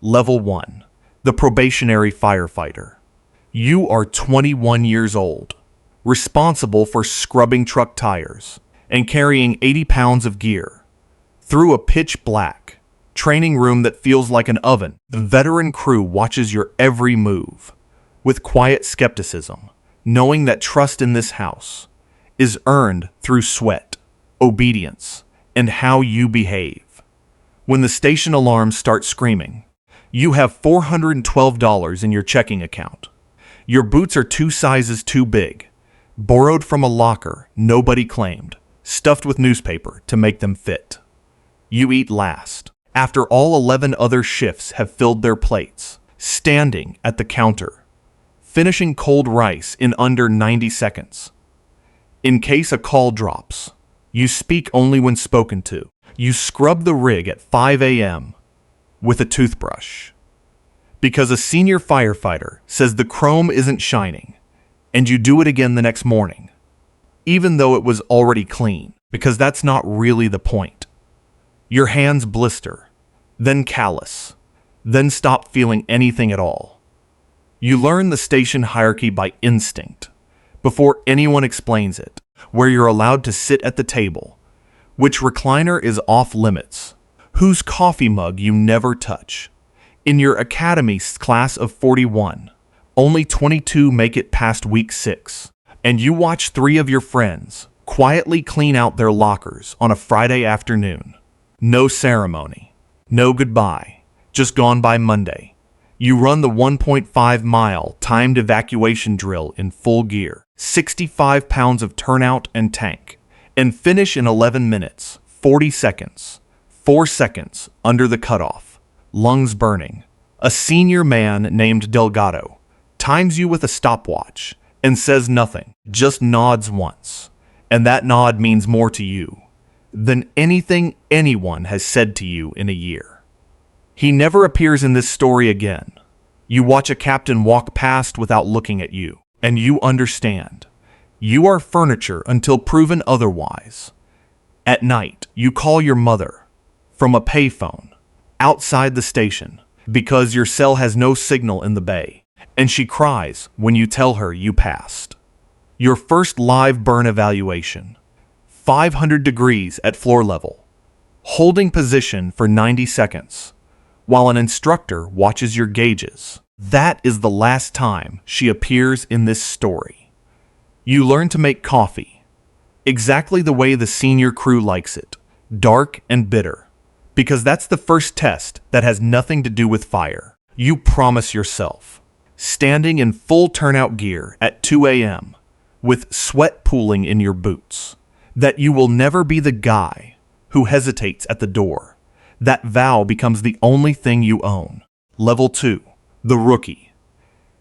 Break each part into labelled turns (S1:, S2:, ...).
S1: Level 1. The Probationary Firefighter. You are 21 years old, responsible for scrubbing truck tires and carrying 80 pounds of gear through a pitch-black training room that feels like an oven. The veteran crew watches your every move with quiet skepticism, knowing that trust in this house is earned through sweat, obedience, and how you behave. When the station alarms start screaming, you have $412 in your checking account. Your boots are 2 sizes too big, borrowed from a locker nobody claimed, stuffed with newspaper to make them fit. You eat last, after all 11 other shifts have filled their plates, standing at the counter, finishing cold rice in under 90 seconds. In case a call drops, you speak only when spoken to. You scrub the rig at 5 a.m. with a toothbrush, because a senior firefighter says the chrome isn't shining, and you do it again the next morning, even though it was already clean, because that's not really the point. Your hands blister, then callous, then stop feeling anything at all. You learn the station hierarchy by instinct, before anyone explains it, where you're allowed to sit at the table, which recliner is off limits, whose coffee mug you never touch. In your academy class of 41, only 22 make it past week 6, and you watch 3 of your friends quietly clean out their lockers on a Friday afternoon. No ceremony, no goodbye, just gone by Monday. You run the 1.5-mile timed evacuation drill in full gear, 65 pounds of turnout and tank, and finish in 11 minutes, 40 seconds, 4 seconds under the cutoff, lungs burning. A senior man named Delgado times you with a stopwatch and says nothing, just nods once, and that nod means more to you than anything anyone has said to you in a year. He never appears in this story again. You watch a captain walk past without looking at you, and you understand. You are furniture until proven otherwise. At night, you call your mother from a payphone outside the station because your cell has no signal in the bay, and she cries when you tell her you passed. Your first live burn evaluation, 500 degrees at floor level, holding position for 90 seconds, while an instructor watches your gauges. That is the last time she appears in this story. You learn to make coffee, exactly the way the senior crew likes it, dark and bitter, because that's the first test that has nothing to do with fire. You promise yourself, standing in full turnout gear at 2 a.m., with sweat pooling in your boots, that you will never be the guy who hesitates at the door. That vow becomes the only thing you own. Level 2. The Rookie.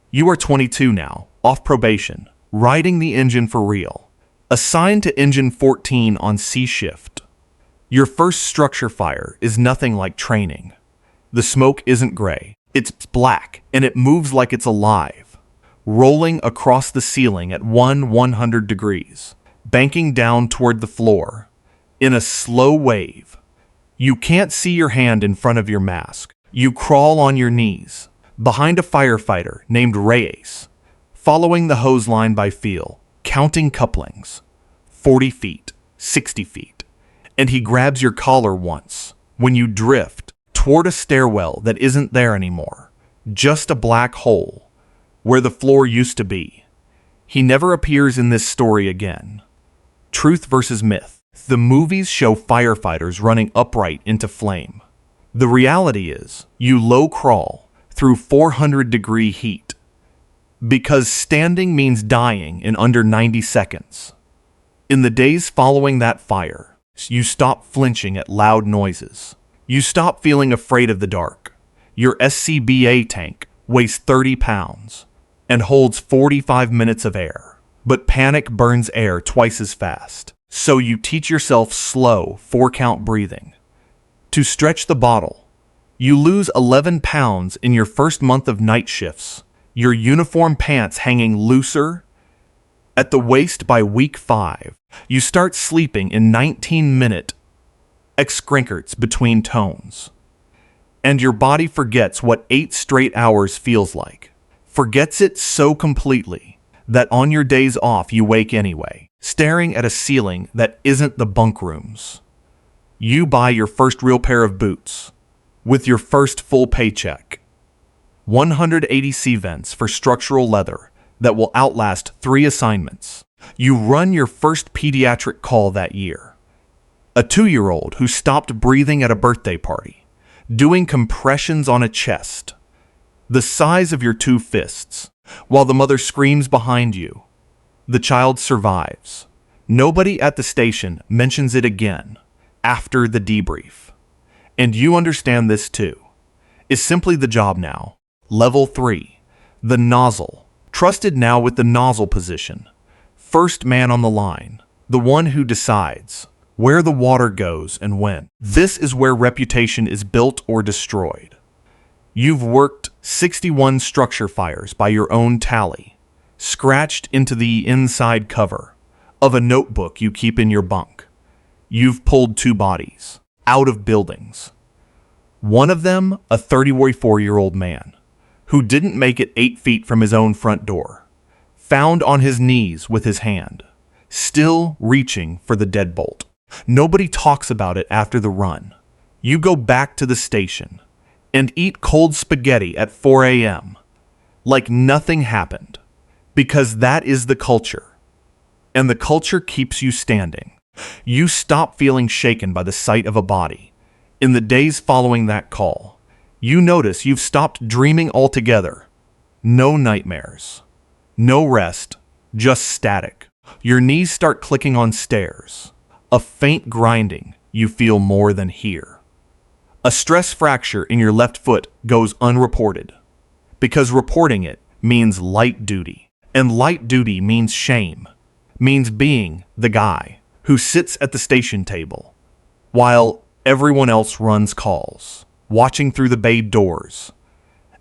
S1: You are 22 now, off probation, riding the engine for real, assigned to engine 14 on C shift. Your first structure fire is nothing like training. The smoke isn't gray, it's black, and it moves like it's alive, rolling across the ceiling at 100 degrees, banking down toward the floor in a slow wave. You can't see your hand in front of your mask. You crawl on your knees behind a firefighter named Reyes, following the hose line by feel, counting couplings, 40 feet, 60 feet, and he grabs your collar once when you drift toward a stairwell that isn't there anymore, just a black hole where the floor used to be. He never appears in this story again. Truth versus myth. The movies show firefighters running upright into flame. The reality is, you low crawl through 400-degree heat, because standing means dying in under 90 seconds. In the days following that fire, you stop flinching at loud noises. You stop feeling afraid of the dark. Your SCBA tank weighs 30 pounds and holds 45 minutes of air, but panic burns air twice as fast. So you teach yourself slow 4-count breathing. To stretch the bottle, you lose 11 pounds in your first month of night shifts, your uniform pants hanging looser at the waist by week 5. You start sleeping in 19-minute excrinkerts between tones. And your body forgets what 8 straight hours feels like. Forgets it so completely that on your days off you wake anyway, staring at a ceiling that isn't the bunk room's. You buy your first real pair of boots with your first full paycheck. 180 C-vents for structural leather that will outlast 3 assignments. You run your first pediatric call that year. A 2-year-old who stopped breathing at a birthday party, doing compressions on a chest, the size of your 2 fists, while the mother screams behind you. The child survives. Nobody at the station mentions it again after the debrief. And you understand this too. Is simply the job now. Level 3. The Nozzle. Trusted now with the nozzle position. First man on the line. The one who decides where the water goes and when. This is where reputation is built or destroyed. You've worked 61 structure fires by your own tally, scratched into the inside cover of a notebook you keep in your bunk. You've pulled 2 bodies out of buildings. One of them, a 34-year-old man who didn't make it 8 feet from his own front door, found on his knees with his hand, still reaching for the deadbolt. Nobody talks about it after the run. You go back to the station and eat cold spaghetti at 4 a.m. like nothing happened, because that is the culture. And the culture keeps you standing. You stop feeling shaken by the sight of a body. In the days following that call, you notice you've stopped dreaming altogether. No nightmares. No rest. Just static. Your knees start clicking on stairs. A faint grinding you feel more than hear. A stress fracture in your left foot goes unreported, because reporting it means light duty. And light duty means shame. Means being the guy who sits at the station table while everyone else runs calls, watching through the bay doors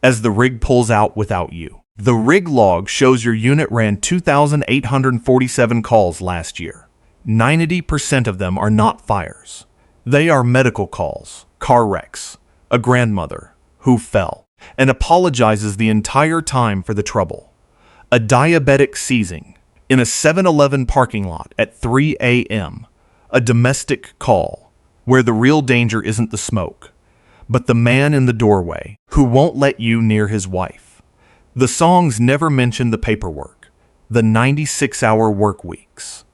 S1: as the rig pulls out without you. The rig log shows your unit ran 2,847 calls last year. 90% of them are not fires. They are medical calls, car wrecks, a grandmother who fell and apologizes the entire time for the trouble, a diabetic seizing in a 7-Eleven parking lot at 3 a.m., a domestic call where the real danger isn't the smoke, but the man in the doorway who won't let you near his wife. The songs never mention the paperwork, the 96-hour work weeks,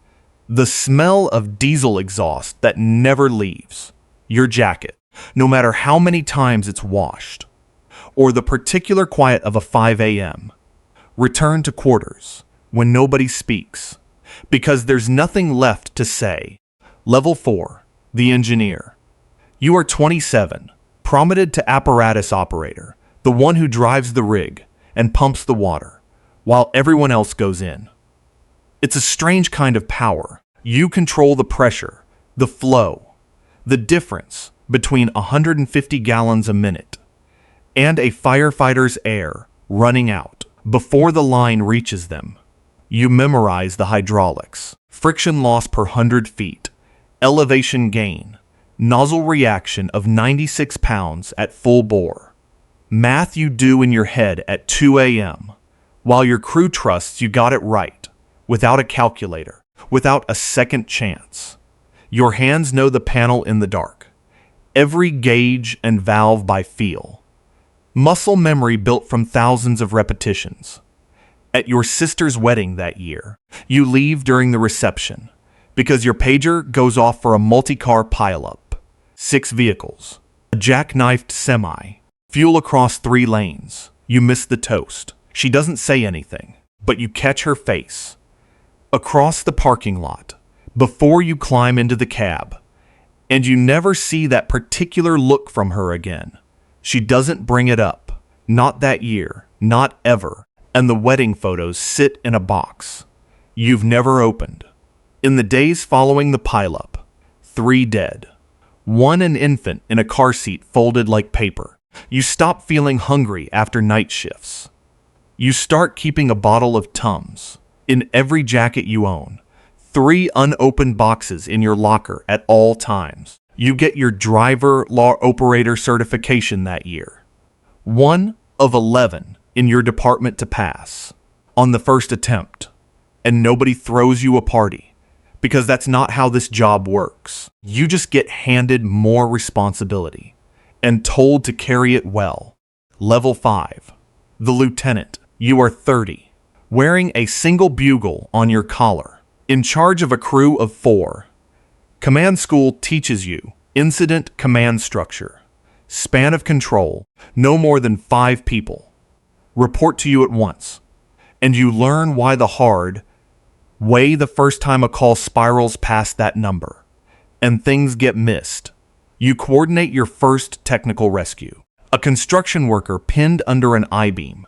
S1: the smell of diesel exhaust that never leaves your jacket, no matter how many times it's washed, or the particular quiet of a 5 a.m. return to quarters when nobody speaks, because there's nothing left to say. Level 4, the engineer. You are 27, promoted to apparatus operator, the one who drives the rig and pumps the water, while everyone else goes in. It's a strange kind of power. You control the pressure, the flow, the difference between 150 gallons a minute and a firefighter's air running out before the line reaches them. You memorize the hydraulics, friction loss per 100 feet, elevation gain, nozzle reaction of 96 pounds at full bore. Math you do in your head at 2 a.m., while your crew trusts you got it right, without a calculator, without a second chance. Your hands know the panel in the dark, every gauge and valve by feel. Muscle memory built from thousands of repetitions. At your sister's wedding that year, you leave during the reception because your pager goes off for a multi-car pileup. 6 vehicles, a jackknifed semi, fuel across 3 lanes. You miss the toast. She doesn't say anything, but you catch her face across the parking lot before you climb into the cab, and you never see that particular look from her again. She doesn't bring it up. Not that year. Not ever. And the wedding photos sit in a box you've never opened. In the days following the pileup, 3 dead. 1 an infant in a car seat folded like paper. You stop feeling hungry after night shifts. You start keeping a bottle of Tums in every jacket you own. 3 unopened boxes in your locker at all times. You get your driver law operator certification that year. One of 11 in your department to pass on the first attempt. And nobody throws you a party, because that's not how this job works. You just get handed more responsibility and told to carry it well. Level 5. The lieutenant. You are 30, wearing a single bugle on your collar, in charge of a crew of 4. Command school teaches you incident command structure, span of control, no more than 5 people. Report to you at once, and you learn why the hard way the first time a call spirals past that number, and things get missed. You coordinate your first technical rescue. A construction worker pinned under an I-beam,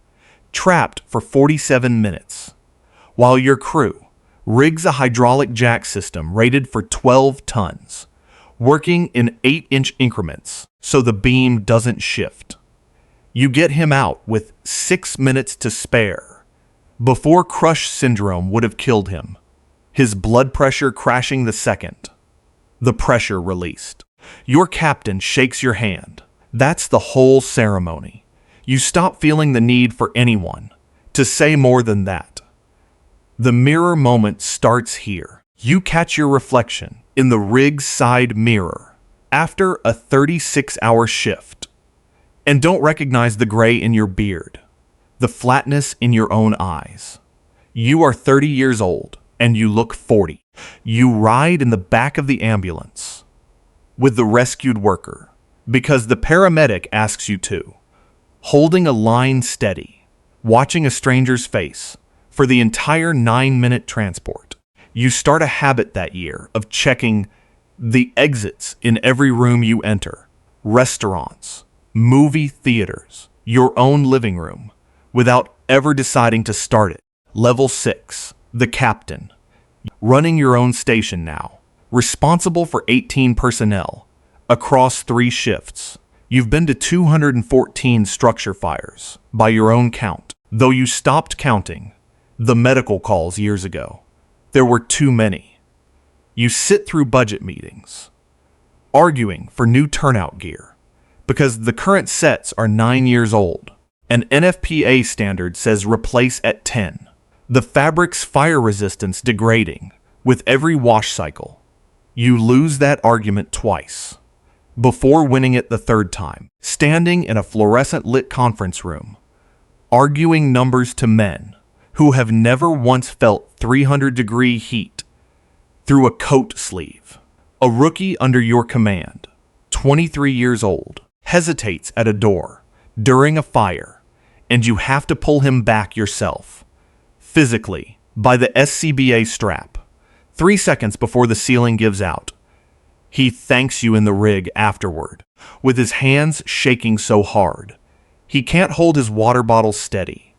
S1: trapped for 47 minutes, while your crew rigs a hydraulic jack system rated for 12 tons, working in 8-inch increments so the beam doesn't shift. You get him out with 6 minutes to spare, before crush syndrome would have killed him, his blood pressure crashing the second the pressure released. Your captain shakes your hand. That's the whole ceremony. You stop feeling the need for anyone to say more than that. The mirror moment starts here. You catch your reflection in the rig's side mirror after a 36-hour shift, and don't recognize the gray in your beard, the flatness in your own eyes. You are 30 years old, and you look 40. You ride in the back of the ambulance with the rescued worker, because the paramedic asks you to, holding a line steady, watching a stranger's face for the entire 9-minute transport. You start a habit that year of checking the exits in every room you enter, restaurants, movie theaters, your own living room, without ever deciding to start it. Level 6. The captain. Running your own station now. Responsible for 18 personnel across 3 shifts. You've been to 214 structure fires by your own count, though you stopped counting the medical calls years ago. There were too many. You sit through budget meetings, arguing for new turnout gear, because the current sets are 9 years old. An NFPA standard says replace at 10. The fabric's fire resistance degrading with every wash cycle. You lose that argument twice, before winning it the third time. Standing in a fluorescent lit conference room, arguing numbers to men who have never once felt 300-degree heat through a coat sleeve. A rookie under your command, 23 years old, hesitates at a door during a fire, and you have to pull him back yourself, physically, by the SCBA strap, 3 seconds before the ceiling gives out. He thanks you in the rig afterward, with his hands shaking so hard he can't hold his water bottle steady.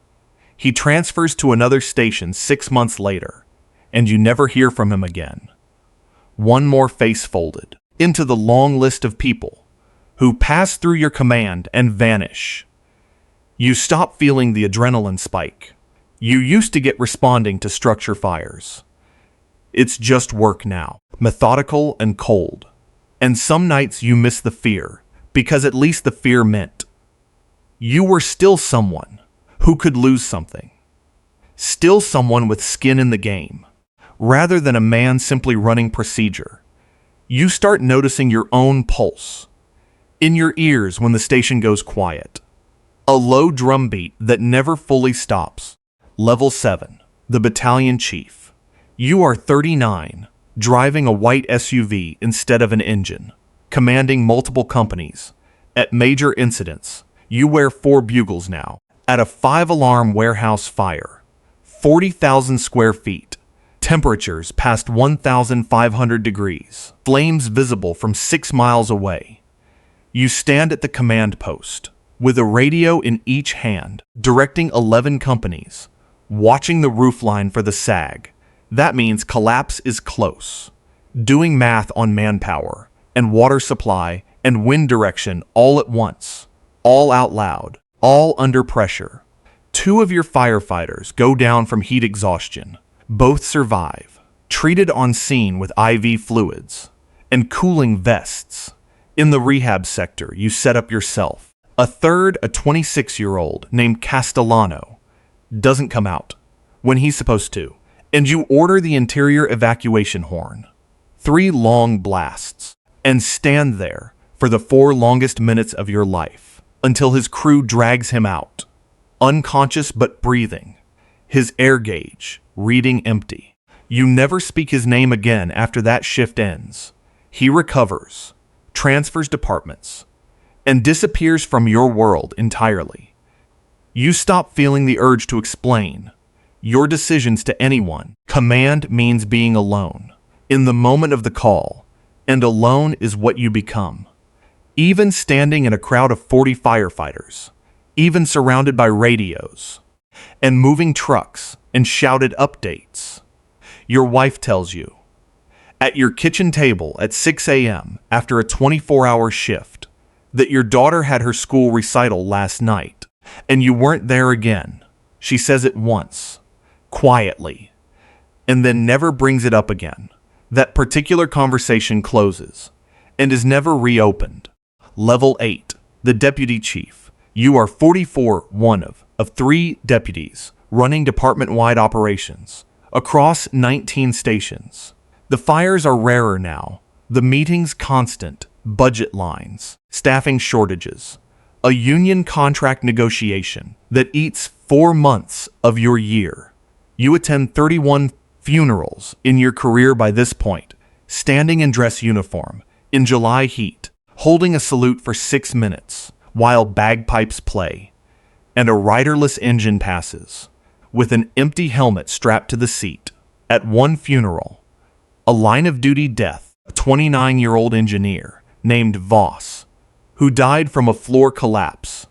S1: He transfers to another station 6 months later, and you never hear from him again. One more face folded into the long list of people who pass through your command and vanish. You stop feeling the adrenaline spike you used to get responding to structure fires. It's just work now, methodical and cold. And some nights you miss the fear, because at least the fear meant you were still someone who could lose something. Still someone with skin in the game, rather than a man simply running procedure. You start noticing your own pulse in your ears when the station goes quiet. A low drum beat that never fully stops. Level 7. The Battalion Chief. You are 39, driving a white SUV instead of an engine, commanding multiple companies. At major incidents, you wear 4 bugles now. At a 5-alarm warehouse fire, 40,000 square feet, temperatures past 1,500 degrees, flames visible from 6 miles away. You stand at the command post, with a radio in each hand, directing 11 companies, watching the roofline for the sag. That means collapse is close. Doing math on manpower, and water supply, and wind direction all at once, all out loud, all under pressure. 2 of your firefighters go down from heat exhaustion. Both survive, treated on scene with IV fluids, and cooling vests. In the rehab sector, you set up yourself. A third, a 26-year-old named Castellano, doesn't come out when he's supposed to, and you order the interior evacuation horn. 3 long blasts, and stand there for the 4 longest minutes of your life until his crew drags him out, unconscious but breathing, his air gauge reading empty. You never speak his name again after that shift ends. He recovers, transfers departments, and disappears from your world entirely. You stop feeling the urge to explain your decisions to anyone. Command means being alone in the moment of the call, and alone is what you become. Even standing in a crowd of 40 firefighters, even surrounded by radios and moving trucks and shouted updates. Your wife tells you, at your kitchen table at 6 a.m. after a 24-hour shift, that your daughter had her school recital last night, and you weren't there again. She says it once, quietly, and then never brings it up again. That particular conversation closes and is never reopened. Level 8, the Deputy Chief. You are 44, one of 3 deputies running department-wide operations across 19 stations. The fires are rarer now, the meetings constant, budget lines, staffing shortages, a union contract negotiation that eats 4 months of your year. You attend 31 funerals in your career by this point, standing in dress uniform, in July heat, holding a salute for 6 minutes while bagpipes play, and a riderless engine passes, with an empty helmet strapped to the seat. At one funeral, a line-of-duty death, a 29-year-old engineer named Voss, who died from a floor collapse.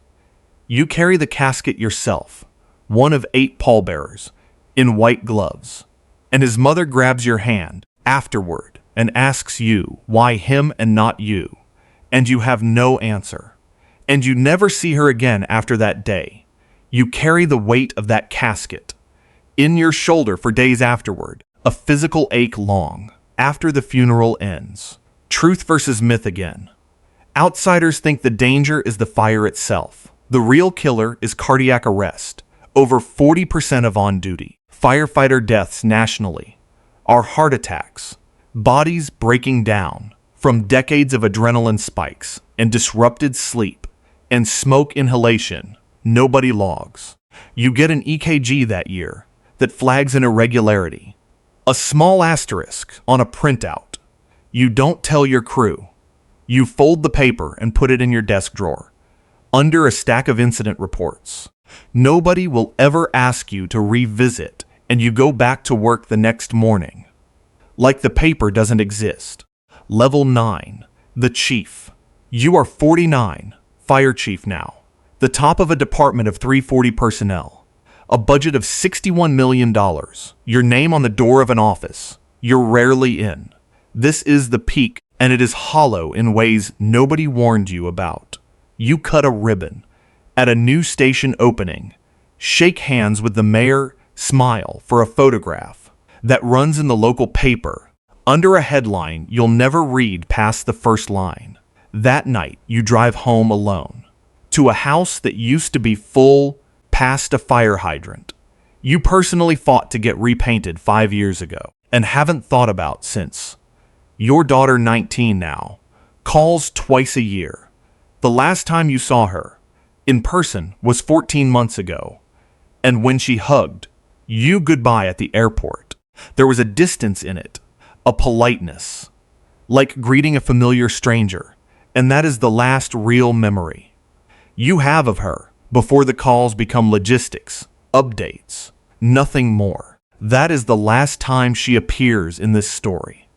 S1: You carry the casket yourself, one of 8 pallbearers, in white gloves, and his mother grabs your hand afterward and asks you why him and not you, and you have no answer. And you never see her again after that day. You carry the weight of that casket in your shoulder for days afterward, a physical ache long after the funeral ends. Truth versus myth again. Outsiders think the danger is the fire itself. The real killer is cardiac arrest. Over 40% of on-duty firefighter deaths nationally are heart attacks, bodies breaking down from decades of adrenaline spikes and disrupted sleep and smoke inhalation. Nobody logs. You get an EKG that year that flags an irregularity, a small asterisk on a printout. You don't tell your crew. You fold the paper and put it in your desk drawer, under a stack of incident reports. Nobody will ever ask you to revisit, and you go back to work the next morning, like the paper doesn't exist. Level 9, the Chief. You are 49, Fire Chief now, the top of a department of 340 personnel, a budget of $61 million, your name on the door of an office. You're rarely in. This is the peak, and it is hollow in ways nobody warned you about. You cut a ribbon at a new station opening, shake hands with the mayor, smile for a photograph that runs in the local paper under a headline you'll never read past the first line. That night, you drive home alone to a house that used to be full past a fire hydrant you personally fought to get repainted 5 years ago and haven't thought about since. Your daughter, 19 now, calls twice a year. The last time you saw her in person was 14 months ago, and when she hugged you goodbye at the airport, there was a distance in it, a politeness, like greeting a familiar stranger, and that is the last real memory you have of her before the calls become logistics, updates, nothing more. That is the last time she appears in this story.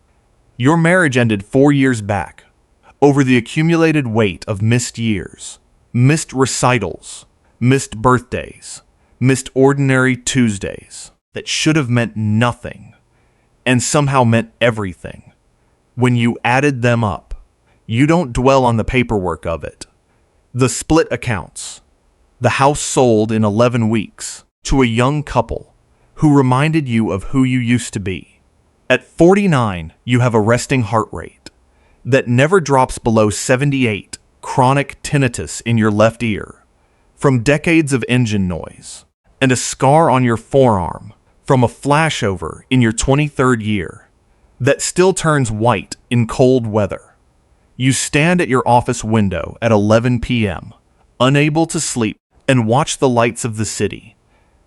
S1: Your marriage ended 4 years back, over the accumulated weight of missed years, missed recitals, missed birthdays, missed ordinary Tuesdays that should have meant nothing and somehow meant everything. When you added them up, you don't dwell on the paperwork of it. The split accounts, the house sold in 11 weeks to a young couple who reminded you of who you used to be. At 49, you have a resting heart rate, that never drops below 78, chronic tinnitus in your left ear from decades of engine noise, and a scar on your forearm from a flashover in your 23rd year that still turns white in cold weather. You stand at your office window at 11 p.m., unable to sleep, and watch the lights of the city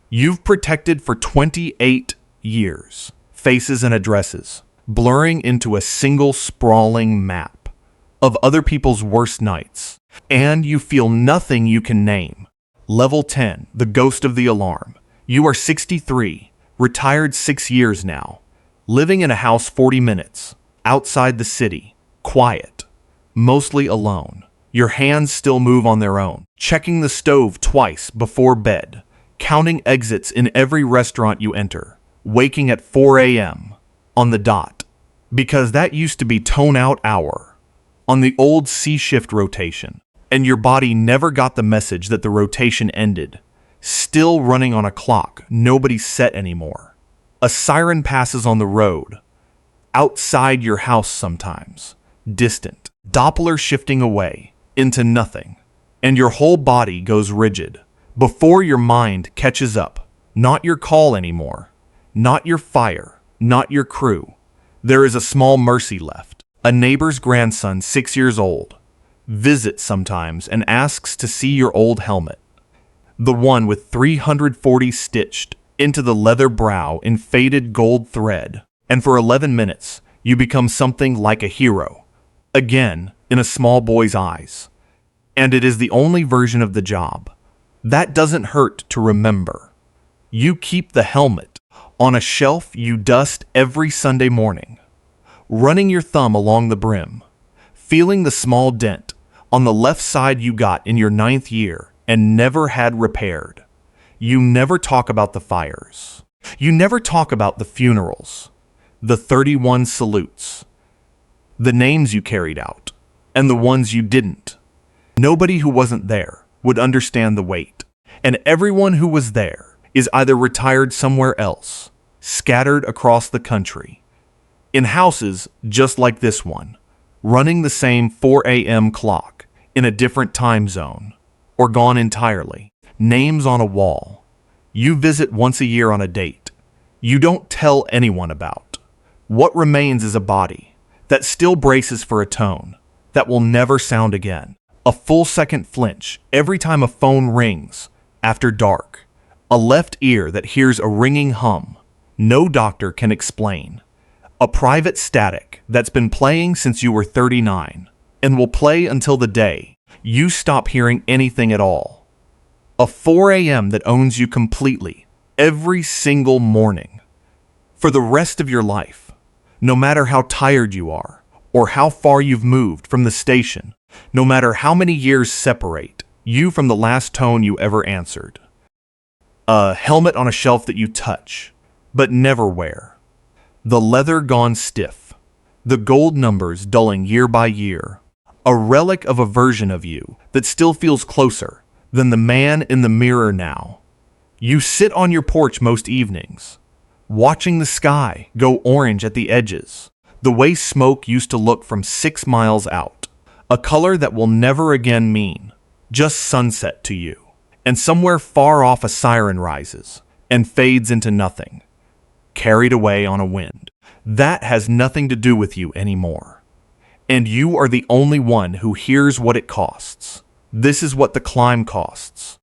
S1: you've protected for 28 years, faces and addresses, blurring into a single sprawling map of other people's worst nights, and you feel nothing you can name. Level 10, the ghost of the alarm. You are 63, retired 6 years now, living in a house 40 minutes outside the city, quiet, mostly alone. Your hands still move on their own, checking the stove twice before bed, counting exits in every restaurant you enter, waking at 4 a.m. on the dot, because that used to be tone-out hour on the old C-shift rotation, and your body never got the message that the rotation ended, still running on a clock nobody's set anymore. A siren passes on the road, outside your house sometimes, distant, Doppler shifting away into nothing, and your whole body goes rigid before your mind catches up. Not your call anymore, not your fire, not your crew. There is a small mercy left. A neighbor's grandson, 6 years old, visits sometimes and asks to see your old helmet, the one with 340 stitched into the leather brow in faded gold thread, and for 11 minutes you become something like a hero, again in a small boy's eyes. And it is the only version of the job. That doesn't hurt to remember. You keep the helmet on a shelf you dust every Sunday morning, running your thumb along the brim, feeling the small dent on the left side you got in your 9th year and never had repaired. You never talk about the fires. You never talk about the funerals, the 31 salutes, the names you carried out, and the ones you didn't. Nobody who wasn't there would understand the weight, and everyone who was there is either retired somewhere else, scattered across the country, in houses just like this one, running the same 4 a.m. clock in a different time zone, or gone entirely. Names on a wall. You visit once a year on a date you don't tell anyone about. What remains is a body that still braces for a tone that will never sound again. A full second flinch every time a phone rings after dark. A left ear that hears a ringing hum no doctor can explain. A private static that's been playing since you were 39 and will play until the day you stop hearing anything at all. A 4 a.m. that owns you completely every single morning for the rest of your life, no matter how tired you are or how far you've moved from the station, no matter how many years separate you from the last tone you ever answered. A helmet on a shelf that you touch, but never wear. The leather gone stiff. The gold numbers dulling year by year. A relic of a version of you that still feels closer than the man in the mirror now. You sit on your porch most evenings, watching the sky go orange at the edges, the way smoke used to look from 6 miles out. A color that will never again mean just sunset to you. And somewhere far off a siren rises and fades into nothing, carried away on a wind. That has nothing to do with you anymore. And you are the only one who hears what it costs. This is what the climb costs.